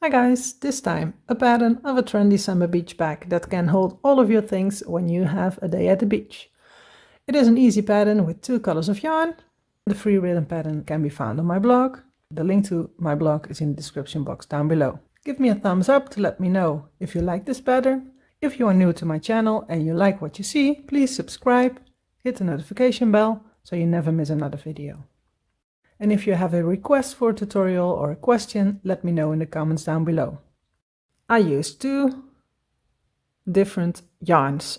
Hi guys, this time a pattern of a trendy summer beach bag that can hold all of your things when you have a day at the beach. It is an easy pattern with 2 colors of yarn. The free written pattern can be found on my blog. The link to my blog is in the description box down below. Give me a thumbs up to let me know if you like this pattern. If you are new to my channel and you like what you see, please subscribe, hit the notification bell so you never miss another video. And if you have a request for a tutorial or a question, let me know in the comments down below. I use 2 different yarns,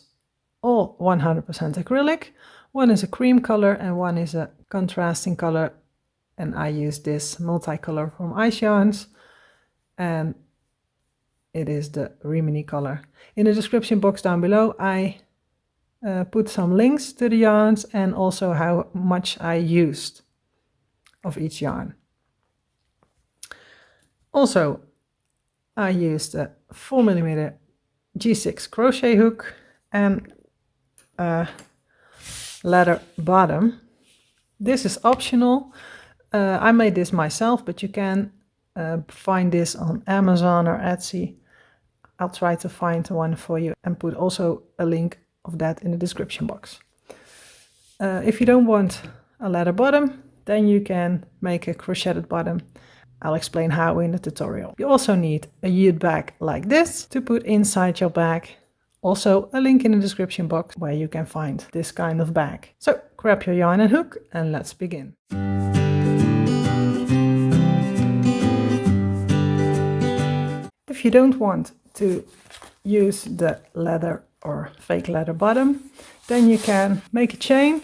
all 100% acrylic. One is a cream color and one is a contrasting color. And I use this multicolor from Ice Yarns. And it is the Rimini color. In the description box down below, I put some links to the yarns and also how much I used of each yarn. Also, I used a 4mm G6 crochet hook and a leather bottom. This is optional. I made this myself, but you can find this on Amazon or Etsy. I'll try to find one for you and put also a link of that in the description box. If you don't want a leather bottom, then you can make a crocheted bottom. I'll explain how in the tutorial. You also need a jute bag like this to put inside your bag. Also a link in the description box where you can find this kind of bag. So grab your yarn and hook and let's begin. If you don't want to use the leather or fake leather bottom, then you can make a chain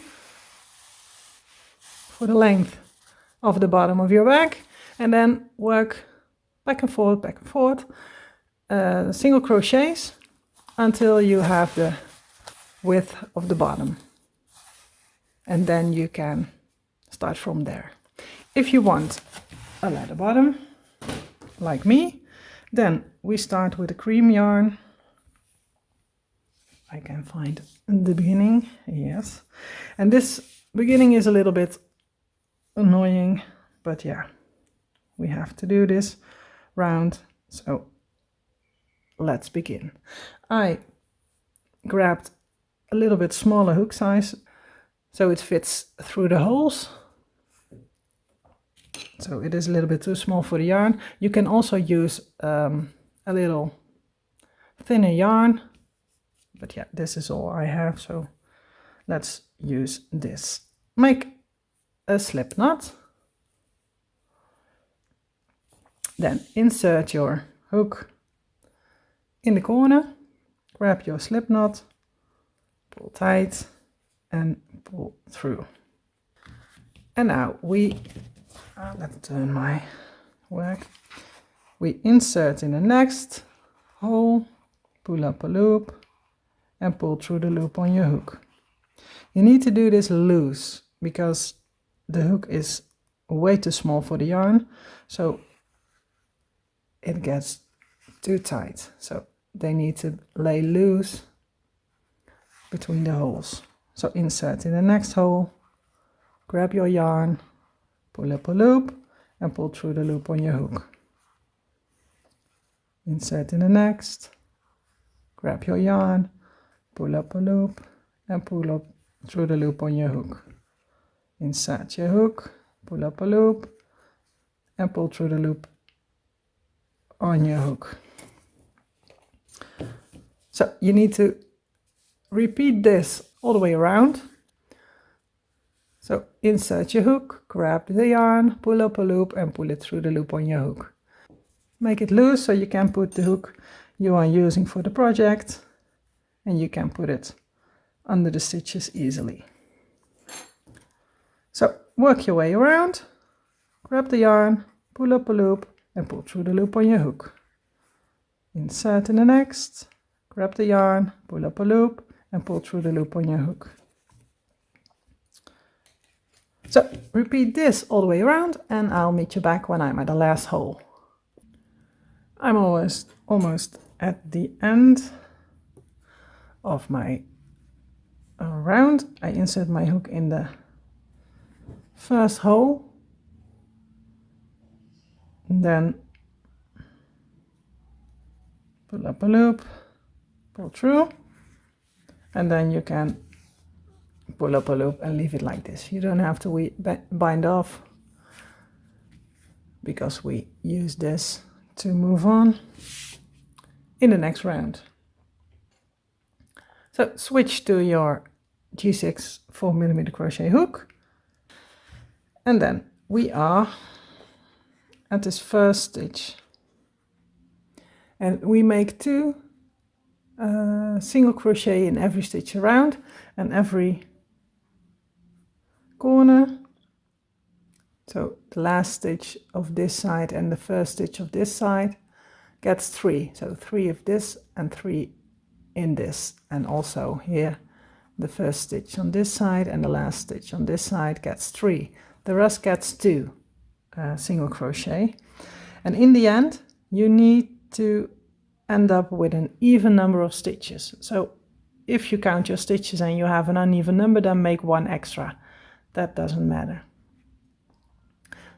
for the length of the bottom of your bag and then work back and forth, single crochets until you have the width of the bottom, and then you can start from there. If you want a leather bottom like me, then we start with a cream yarn. I can find the beginning, yes, and this beginning is a little bit annoying, but yeah, we have to do this round, so let's begin. I grabbed a little bit smaller hook size so it fits through the holes. So it is a little bit too small for the yarn. You can also use a little thinner yarn, but yeah, this is all I have, so let's use this. Make a slip knot, then insert your hook in the corner, grab your slip knot, pull tight and pull through. And now let's turn my work. We insert in the next hole, pull up a loop and pull through the loop on your hook. You need to do this loose because the hook is way too small for the yarn, so it gets too tight. So they need to lay loose between the holes. So insert in the next hole, grab your yarn, pull up a loop and pull through the loop on your hook. Insert in the next, grab your yarn, pull up a loop and pull up through the loop on your hook. Insert your hook, pull up a loop and pull through the loop on your hook. So you need to repeat this all the way around. So insert your hook, grab the yarn, pull up a loop and pull it through the loop on your hook. Make it loose so you can put the hook you are using for the project and you can put it under the stitches easily. So work your way around, grab the yarn, pull up a loop and pull through the loop on your hook. Insert in the next, grab the yarn, pull up a loop and pull through the loop on your hook. So repeat this all the way around and I'll meet you back when I'm at the last hole. I'm almost at the end of my round. I insert my hook in the first hole, then pull up a loop, pull through, and then you can pull up a loop and leave it like this. You don't have to bind off because we use this to move on in the next round. So switch to your G6 4mm crochet hook, and then we are at this first stitch, and we make 2 single crochet in every stitch around, and every corner. So the last stitch of this side and the first stitch of this side gets 3. So 3 of this and 3 in this, and also here the first stitch on this side and the last stitch on this side gets 3. The rest gets 2 single crochet, and in the end you need to end up with an even number of stitches. So if you count your stitches and you have an uneven number, then make 1 extra. That doesn't matter.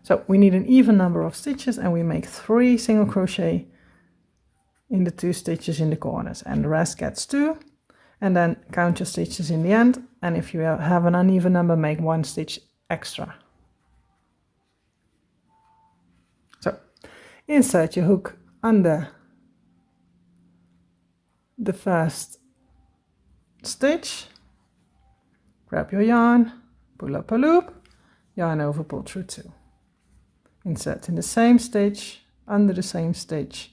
So we need an even number of stitches, and we make 3 single crochet in the 2 stitches in the corners, and the rest gets 2, and then count your stitches in the end, and if you have an uneven number, make 1 stitch extra. So insert your hook under the first stitch, grab your yarn, pull up a loop, yarn over, pull through 2. Insert in the same stitch, under the same stitch,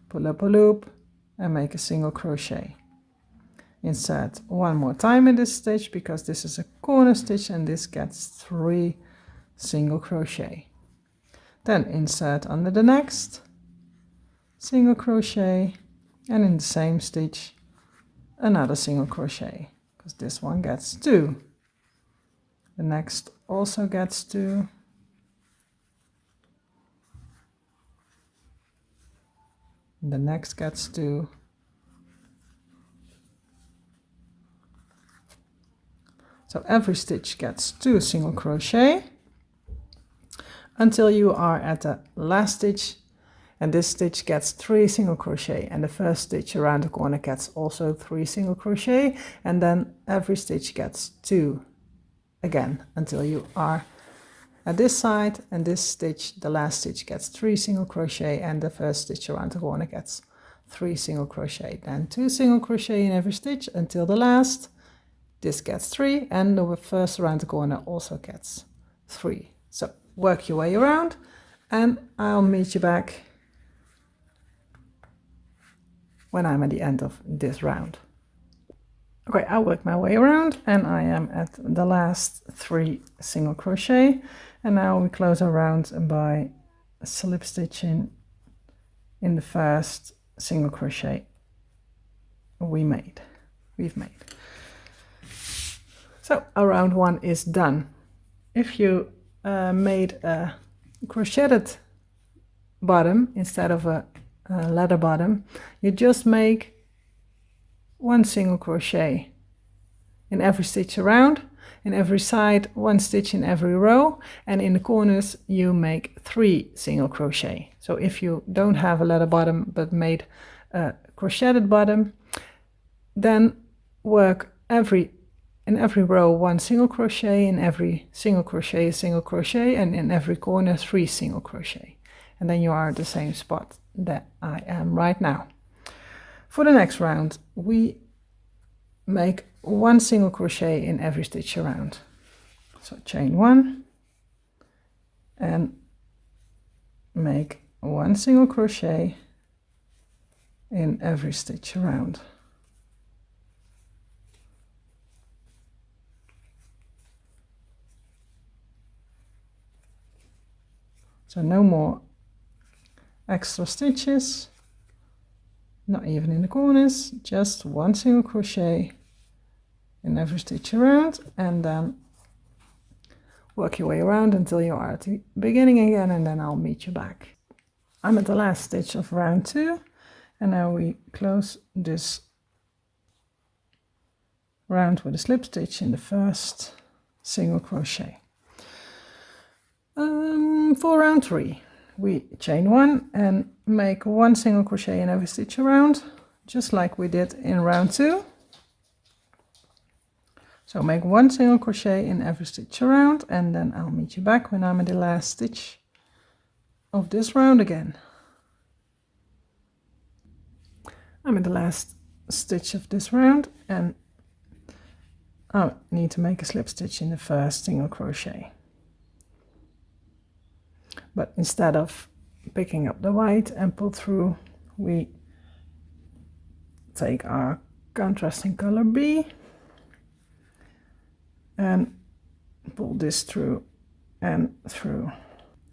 pull up a loop and make a single crochet. Insert 1 more time in this stitch because this is a corner stitch, and this gets 3 single crochet. Then insert under the next, single crochet, and in the same stitch another single crochet, because this one gets 2. The next also gets 2. The next gets 2. So every stitch gets 2 single crochet until you are at the last stitch, and this stitch gets 3 single crochet, and the first stitch around the corner gets also 3 single crochet, and then every stitch gets 2 again until you are at this side, and this stitch, the last stitch, gets 3 single crochet, and the first stitch around the corner gets 3 single crochet, then 2 single crochet in every stitch until the last. This gets 3, and the first around the corner also gets 3. So work your way around, and I'll meet you back when I'm at the end of this round. Okay, I work my way around, and I am at the last 3 single crochet, and now we close our round by slip stitching in the first single crochet we've made. So our round 1 is done. If you made a crocheted bottom instead of a leather bottom, you just make 1 single crochet in every stitch around, in every side 1 stitch in every row, and in the corners you make 3 single crochet. So if you don't have a leather bottom but made a crocheted bottom, then work in every row 1 single crochet, in every single crochet a single crochet, and in every corner 3 single crochet, and then you are at the same spot that I am right now. For the next round we make 1 single crochet in every stitch around. So chain 1 and make 1 single crochet in every stitch around. So no more extra stitches, not even in the corners, just 1 single crochet in every stitch around, and then work your way around until you are at the beginning again, and then I'll meet you back. I'm at the last stitch of round 2, and now we close this round with a slip stitch in the first single crochet. For round 3 we chain 1 and make 1 single crochet in every stitch around, just like we did in round 2. So make 1 single crochet in every stitch around, and then I'll meet you back when I'm at the last stitch of this round again. I'm at the last stitch of this round, and I need to make a slip stitch in the first single crochet. But instead of picking up the white and pull through, we take our contrasting color B and pull this through and through.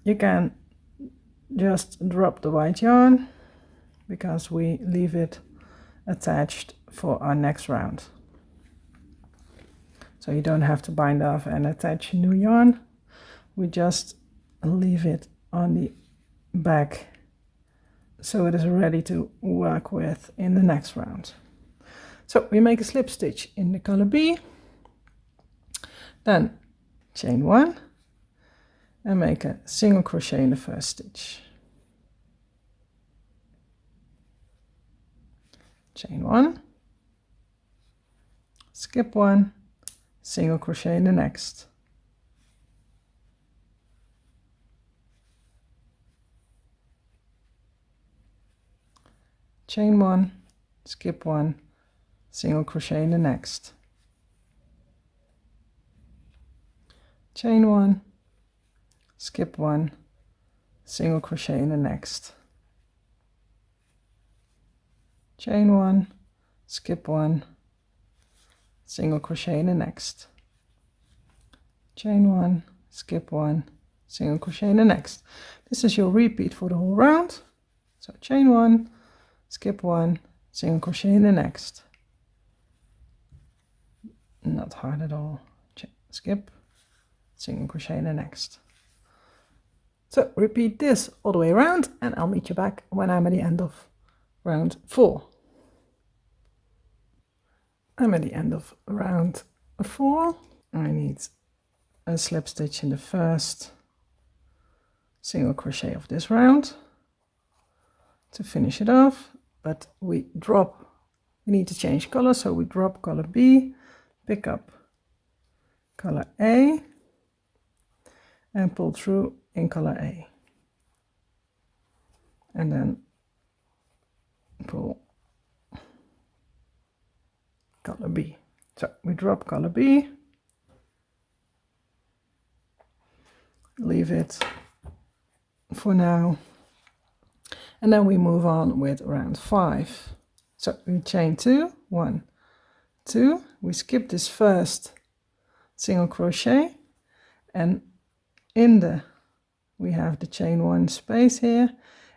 You can just drop the white yarn because we leave it attached for our next round. So you don't have to bind off and attach new yarn. We just leave it on the back so it is ready to work with in the next round. So we make a slip stitch in the color B, then chain 1 and make a single crochet in the first stitch. Chain 1, skip 1, single crochet in the next. Chain 1, skip 1, single crochet in the next. Chain 1, skip 1, single crochet in the next. Chain 1, skip 1, single crochet in the next. Chain 1, skip 1, single crochet in the next. This is your repeat for the whole round. So chain 1, skip 1, single crochet in the next. Not hard at all. Skip, single crochet in the next. So repeat this all the way around, and I'll meet you back when I'm at the end of round 4. I'm at the end of round 4. I need a slip stitch in the first single crochet of this round to finish it off, but we need to change color, so we drop color B, pick up color A and pull through in color A, and then pull color B. So we drop color B, leave it for now, and then we move on with round 5. So we chain 2, 1, 2, we skip this first single crochet, and we have the chain 1 space here,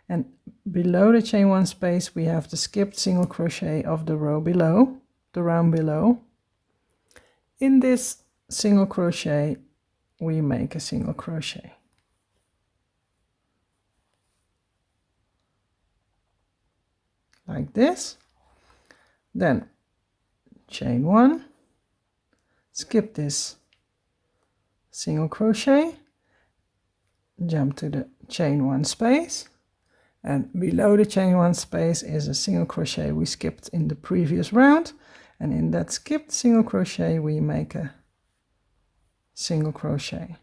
and below the chain 1 space we have the skipped single crochet of the row below, the round below. In this single crochet we make a single crochet. Like this. Then chain 1, skip this single crochet, jump to the chain 1 space, and below the chain 1 space is a single crochet we skipped in the previous round, and in that skipped single crochet we make a single crochet.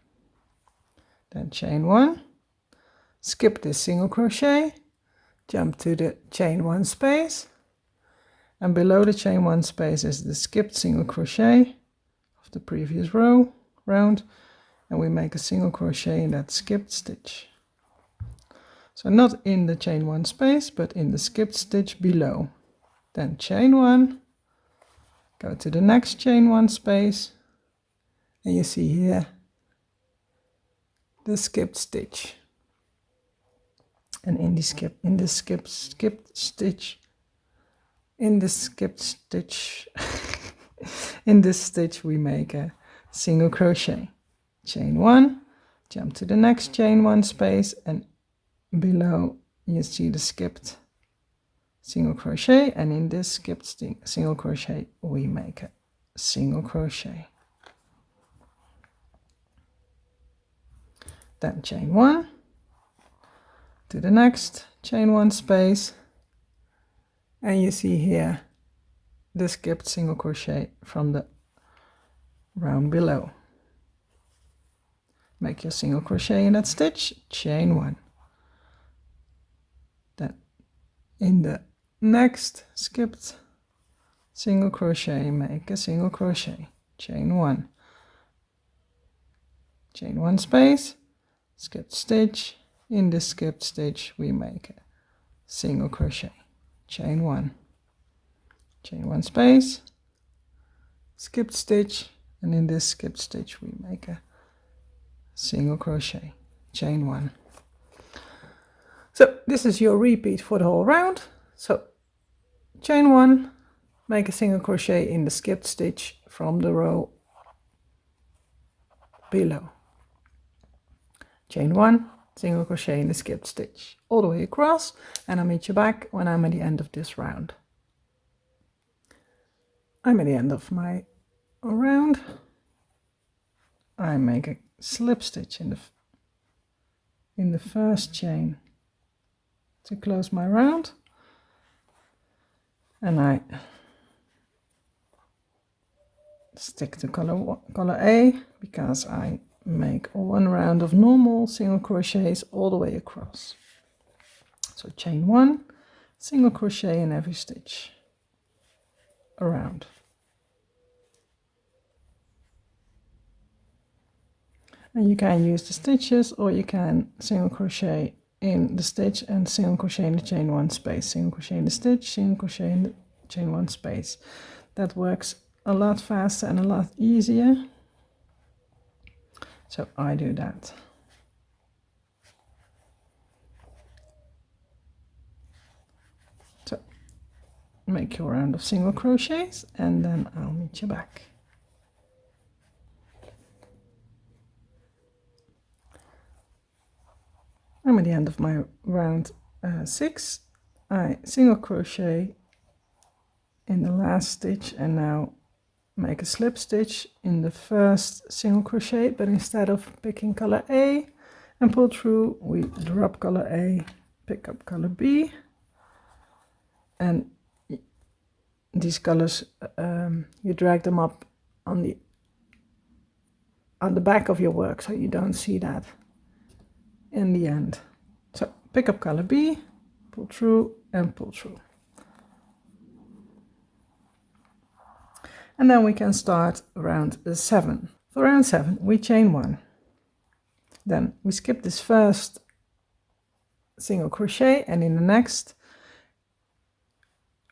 Then chain 1, skip this single crochet, jump to the chain 1 space, and below the chain 1 space is the skipped single crochet of the previous round, and we make a single crochet in that skipped stitch. So not in the chain 1 space, but in the skipped stitch below. Then chain 1, go to the next chain 1 space, and you see here the skipped stitch. And in this skipped stitch, in this stitch we make a single crochet. Chain 1, jump to the next chain 1 space, and below you see the skipped single crochet, and in this skipped single crochet we make a single crochet. Then chain 1, to the next, chain 1 space, and you see here the skipped single crochet from the round below. Make your single crochet in that stitch, chain 1. Then in the next skipped single crochet, make a single crochet, chain 1. Chain 1 space, skipped stitch. In this skipped stitch we make a single crochet, chain 1. Chain 1 space, skipped stitch, and in this skipped stitch we make a single crochet, chain 1. So this is your repeat for the whole round. So chain 1, make a single crochet in the skipped stitch from the row below. Chain 1, single crochet in the skipped stitch all the way across, and I'll meet you back when I'm at the end of this round. I'm at the end of my round. I make a slip stitch in the first chain to close my round, and I stick to color A because I make one round of normal single crochets all the way across. So chain 1, single crochet in every stitch around. And you can use the stitches, or you can single crochet in the stitch and single crochet in the chain 1 space, single crochet in the stitch, single crochet in the chain 1 space. That works a lot faster and a lot easier. So I do that. So make your round of single crochets, and then I'll meet you back. I'm at the end of my round 6. I single crochet in the last stitch, and now make a slip stitch in the first single crochet, but instead of picking color A and pull through, we drop color A, pick up color B, and these colors you drag them up on the back of your work, so you don't see that in the end. So pick up color B, pull through and pull through. And then we can start round 7. For round 7 we chain 1. Then we skip this first single crochet, and in the next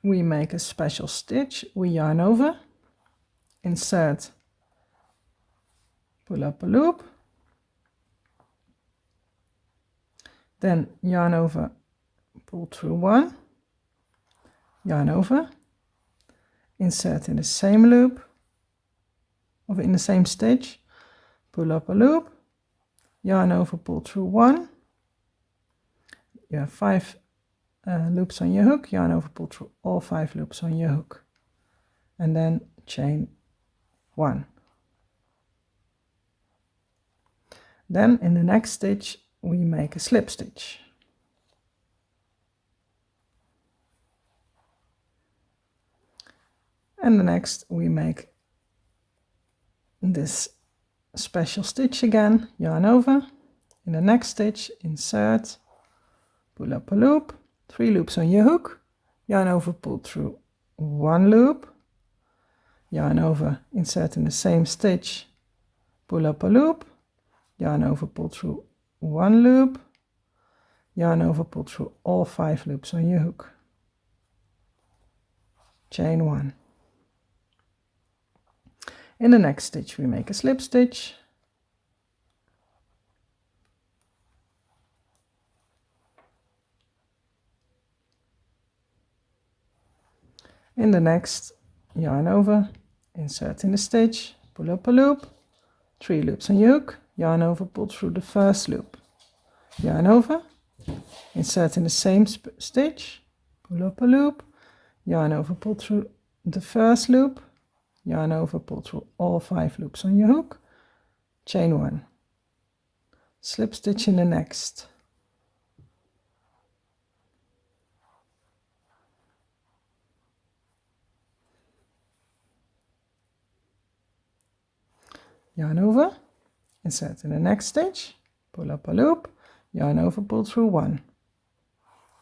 we make a special stitch. We yarn over, insert, pull up a loop, then yarn over, pull through 1, yarn over, insert in the same loop or in the same stitch, pull up a loop, yarn over, pull through 1. You have 5 loops on your hook, yarn over, pull through all 5 loops on your hook, and then chain 1. Then in the next stitch we make a slip stitch. And the next we make this special stitch again, yarn over, in the next stitch insert, pull up a loop, 3 loops on your hook, yarn over, pull through 1 loop, yarn over, insert in the same stitch, pull up a loop, yarn over, pull through 1 loop, yarn over, pull through all 5 loops on your hook, chain 1. In the next stitch we make a slip stitch, in the next yarn over, insert in the stitch, pull up a loop, 3 loops on your hook, yarn over, pull through the first loop, yarn over, insert in the same stitch, pull up a loop, yarn over, pull through the first loop, yarn over, pull through all 5 loops on your hook, chain 1, slip stitch in the next, yarn over, insert in the next stitch, pull up a loop, yarn over, pull through 1,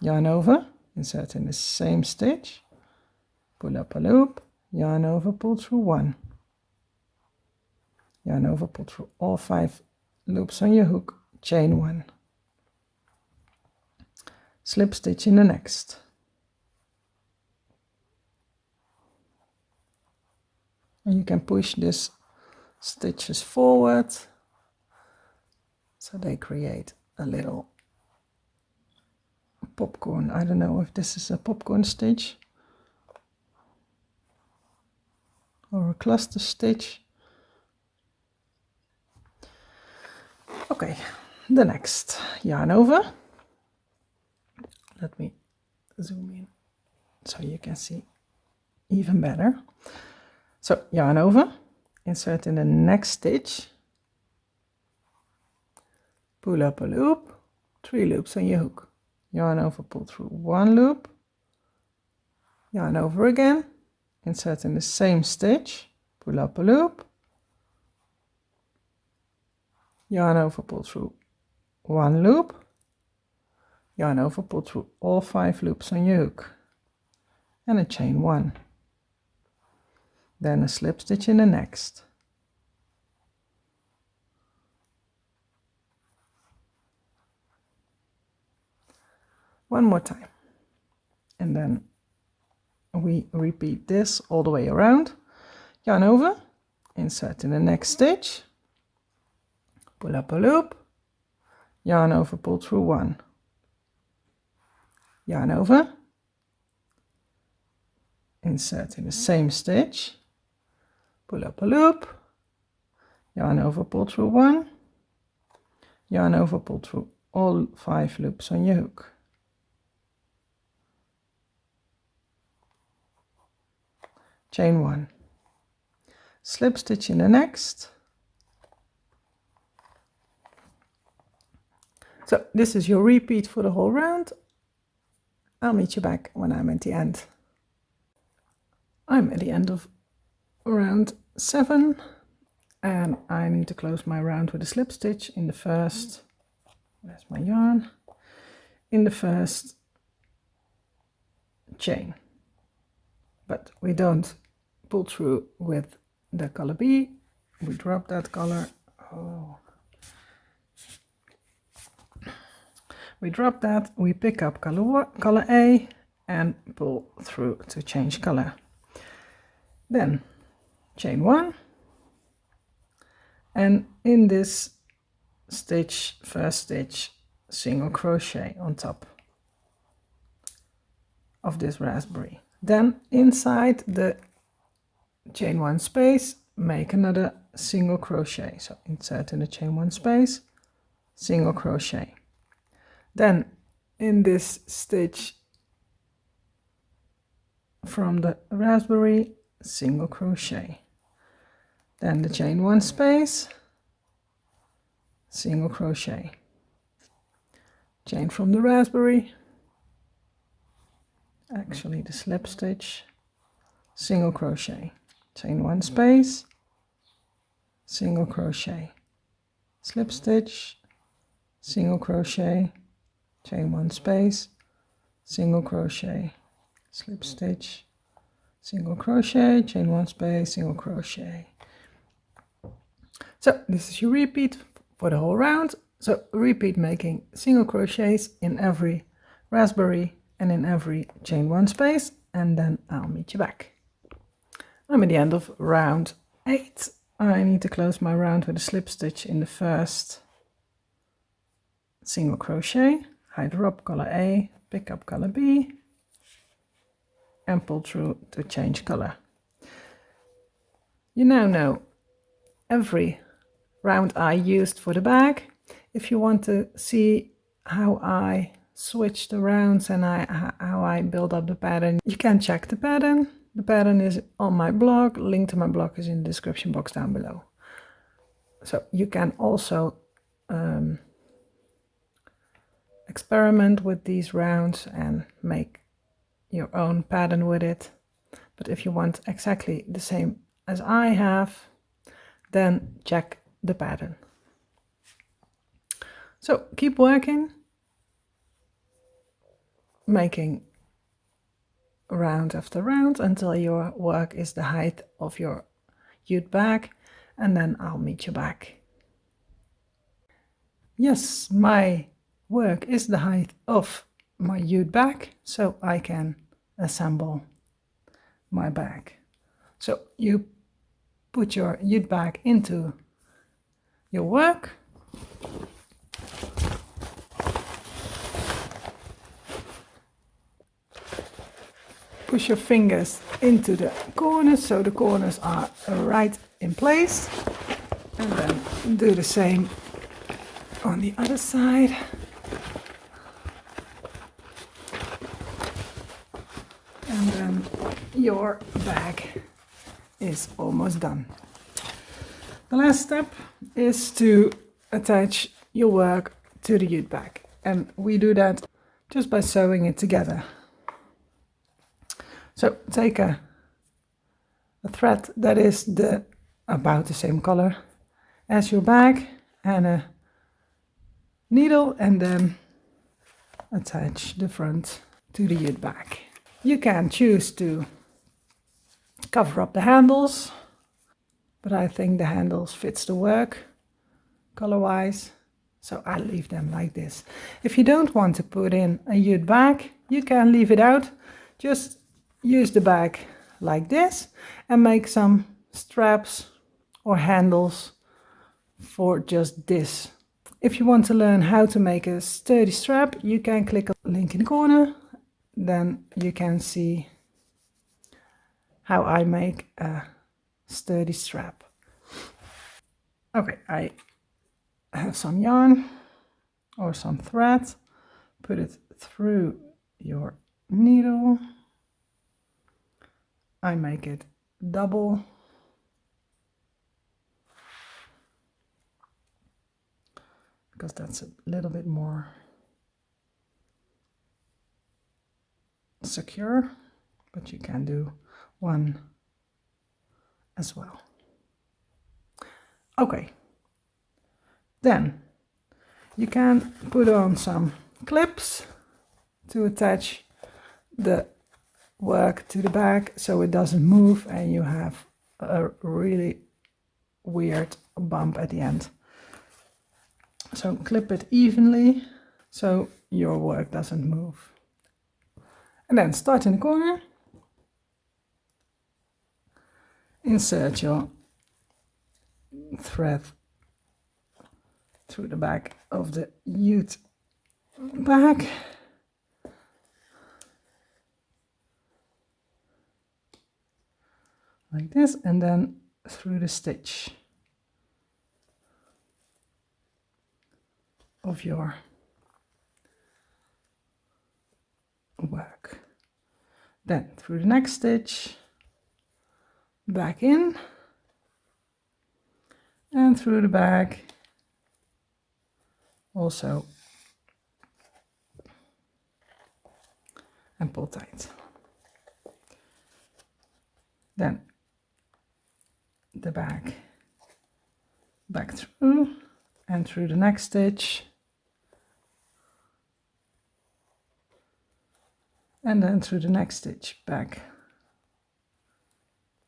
yarn over, insert in the same stitch, pull up a loop, yarn over, pull through 1, yarn over, pull through all 5 loops on your hook, chain 1, slip stitch in the next, and you can push this stitches forward so they create a little popcorn. I don't know if this is a popcorn stitch or a cluster stitch. Okay, the next, yarn over. Let me zoom in so you can see even better. So yarn over, insert in the next stitch, pull up a loop, 3 loops on your hook, yarn over, pull through 1 loop, yarn over again, insert in the same stitch, pull up a loop, yarn over, pull through 1 loop, yarn over, pull through all 5 loops on your hook, and a chain 1. Then a slip stitch in the next. One more time. And then we repeat this all the way around. Yarn over, insert in the next stitch, pull up a loop, yarn over, pull through 1, yarn over, insert in the same stitch, pull up a loop, yarn over, pull through 1, yarn over, pull through all 5 loops on your hook. Chain 1, slip stitch in the next. So this is your repeat for the whole round. I'll meet you back when I'm at the end. I'm at the end of round 7 and I need to close my round with a slip stitch in the first, there's my yarn, in the first chain. But we don't pull through with the color B, we drop that color, we drop that, we pick up color A and pull through to change color. Then chain 1, and in this stitch, first stitch, single crochet on top of this raspberry. Then inside the chain 1 space, make another single crochet. So insert in the chain 1 space, single crochet. Then in this stitch from the raspberry, single crochet. Then the chain 1 space, single crochet. Chain from the raspberry, actually the slip stitch, single crochet. Chain 1 space, single crochet, slip stitch, single crochet, chain 1 space, single crochet, slip stitch, single crochet, chain 1 space, single crochet. So this is your repeat for the whole round. So repeat making single crochets in every raspberry and in every chain 1 space, and then I'll meet you back. I'm at the end of round 8. I need to close my round with a slip stitch in the first single crochet, I drop color A, pick up color B, and pull through to change color. You now know every round I used for the bag. If you want to see how I switch the rounds and how I build up the pattern, you can check the pattern. The pattern is on my blog. Link to my blog is in the description box down below. So you can also experiment with these rounds and make your own pattern with it. But if you want exactly the same as I have, then check the pattern. So keep working, making round after round until your work is the height of your jute bag, and then I'll meet you back. Yes, my work is the height of my jute bag, so I can assemble my bag. So you put your jute bag into your work. Push your fingers into the corners so the corners are right in place, and then do the same on the other side. And then your bag is almost done. The last step is to attach your work to the jute bag, and we do that just by sewing it together. So take a thread that is about the same color as your bag and a needle, and then attach the front to the jute bag. You can choose to cover up the handles, but I think the handles fits the work color-wise, so I leave them like this. If you don't want to put in a jute bag, you can leave it out. Just use the bag like this and make some straps or handles for just this. If you want to learn how to make a sturdy strap, you can click on the link in the corner. Then you can see how I make a sturdy strap. Okay, I have some yarn or some thread. Put it through your needle. I make it double. Because that's a little bit more secure, but you can do one as well. Okay, then you can put on some clips to attach the work to the bag so it doesn't move and you have a really weird bump at the end. So clip it evenly so your work doesn't move. And then start in the corner. Insert your thread through the back of the jute bag. Like this, and then through the stitch of your work. Then through the next stitch, back in, and through the back also, and pull tight. Then the back back through and through the next stitch, and then through the next stitch, back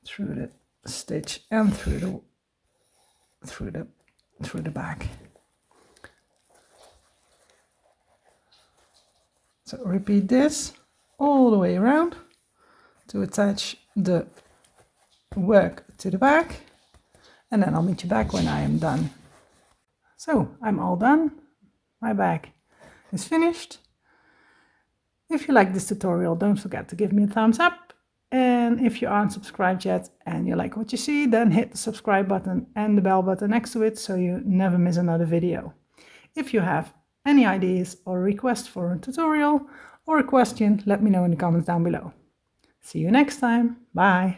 through the stitch and through the back. So repeat this all the way around to attach the work to the back, and then I'll meet you back when I am done. So I'm all done. My bag is finished. If you like this tutorial, don't forget to give me a thumbs up. And if you aren't subscribed yet and you like what you see, then hit the subscribe button and the bell button next to it so you never miss another video. If you have any ideas or requests for a tutorial or a question, let me know in the comments down below. See you next time. Bye.